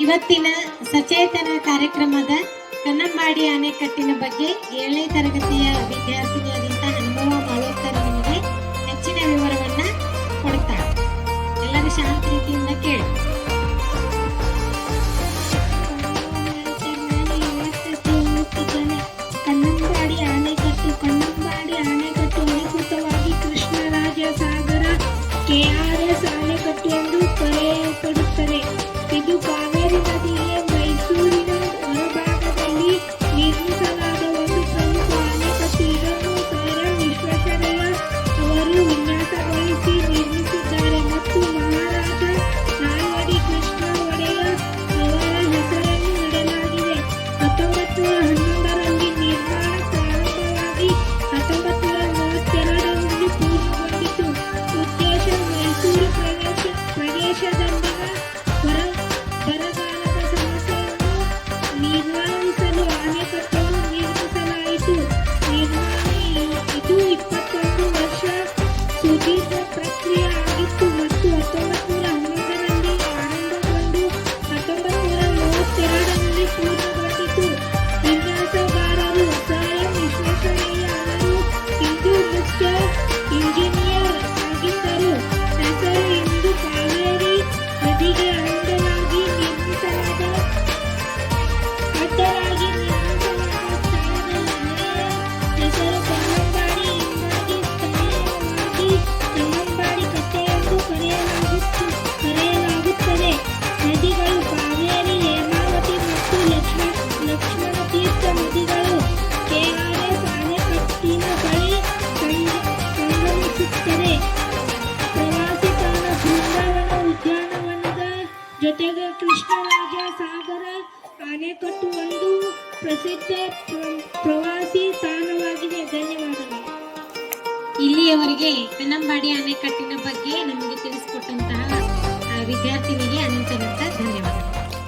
ಇವತ್ತಿನ ಸಚೇತನ ಕಾರ್ಯಕ್ರಮದ ಕನ್ನಂಬಾಡಿ ಅಣೆಕಟ್ಟಿನ ಬಗ್ಗೆ 7ನೇ ತರಗತಿಯ ವಿದ್ಯಾರ್ಥಿನಿಯಾದಂತಹ ಅನುಭವ ಮಾಳೋತ್ತರ ನಮಗೆ ಹೆಚ್ಚಿನ ವಿವರವನ್ನ ಕೊಡ್ತಾಳೆ. ಎಲ್ಲರೂ ಶಾಂತ ರೀತಿಯಿಂದ ಕೇಳಿ. ಕನ್ನಂಬಾಡಿ ಅಣೆಕಟ್ಟು ಅಧಿಕೃತವಾಗಿ ಕೃಷ್ಣರಾಜ ಸಾಗರ ಕೆಆರ್ಎಸ್ ಅಣೆಕಟ್ಟು ಎಂದು ಕರೆಯಲ್ಪಡುತ್ತದೆ. ಇದು ಕಾವೇರಿ ನದಿಗೆ ಮೈಸೂರಿನ ಹೊರಭಾಗದಲ್ಲಿ ನಿರ್ಮಿಸಲಾದ ಒಂದು ಪ್ರಮುಖ ಅಣೆಕಟ್ಟು. ಇದನ್ನು ಸರ್ ವಿಶ್ವೇಶ್ವರಯ್ಯ ಅವರು ವಿನ್ಯಾಸಗೊಳಿಸಿ ನಿರ್ಮಿಸಿದ್ದಾರೆ ಮತ್ತು ಮಹಾರಾಜ ನಾಲ್ವಡಿ ಕೃಷ್ಣ ಒಡೆಯರ್ ಅವರ ಹೆಸರನ್ನು ಇಡಲಾಗಿದೆ. 1911ರಲ್ಲಿ ನಿರ್ಮಾಣ ಪ್ರಾರಂಭವಾಗಿ 1932ರಲ್ಲಿ ಪೂರ್ಣಗೊಂಡಿತು. ಉದ್ದೇಶ ಮೈಸೂರು ಪ್ರದೇಶದಲ್ಲಿನ ಬರಗಾಲದ ಸಮಸ್ಯೆಯನ್ನು ನಿವಾರಿಸಲು ಅಣೆಕಟ್ಟನ್ನು ನಿರ್ಮಿಸಲಾಯಿತು. ಇದು 21 ವರ್ಷ ಸುದೀರ್ಘ ಪ್ರಕ್ರಿಯೆ ಆಗಿತ್ತು ಮತ್ತು 1911ರಲ್ಲಿ ಆರಂಭಗೊಂಡು 1932ರಲ್ಲಿ ಪೂರ್ಣಗೊಂಡಿತು. ವಿನ್ಯಾಸಗಾರರು ಸರ್ ವಿಶ್ವೇಶ್ವರಯ್ಯ ಅವರು ಇಂದು ಮುಖ್ಯ ಇಂಜಿನಿಯರ್ ಆಗಿದ್ದರು. ಹೆಸರು ಇಂದು ಕಾವೇರಿ ನದಿಗೆ ಅಡ್ಡಲಾಗಿ ನಿರ್ಮಿಸಲಾದ ಸ್ಥಳದ ಹೆಸರು ಕನ್ನಂಬಾಡಿ. ಹೀಗಾಗಿ ಸ್ಥಳೀಯವಾಗಿ ಕನ್ನಂಬಾಡಿ ಕಟ್ಟೆ ಎಂದು ಕರೆಯಲಾಗುತ್ತದೆ. ನದಿಗಳು ಕಾವೇರಿ, ಹೇಮಾವತಿ ಮತ್ತು ಲಕ್ಷ್ಮಣ ತೀರ್ಥ ನದಿಗಳು ಕೆಆರ್ಎಸ್ ಅಣೆಕಟ್ಟಿನ ಬಳಿ ಸಂಗಮಿಸುತ್ತವೆ. ಪ್ರವಾಸಿ ತಾಣ ಬೃಂದಾವನ ಉದ್ಯಾನವನದ ಜೊತೆಗೆ ಕೃಷ್ಣರಾಜ ಸಾಗರ ಅಣೆಕಟ್ಟು ಒಂದು ಪ್ರಸಿದ್ಧ ಪ್ರವಾಸಿ ತಾಣವಾಗಿದೆ. ಧನ್ಯವಾದಗಳು. ಇಲ್ಲಿಯವರೆಗೆ ಕನ್ನಂಬಾಡಿ ಅಣೆಕಟ್ಟಿನ ಬಗ್ಗೆ ನಮಗೆ ತಿಳಿಸಿಕೊಟ್ಟಂತಹ ವಿದ್ಯಾರ್ಥಿನಿಗೆ ಅನಂತ ಧನ್ಯವಾದಗಳು.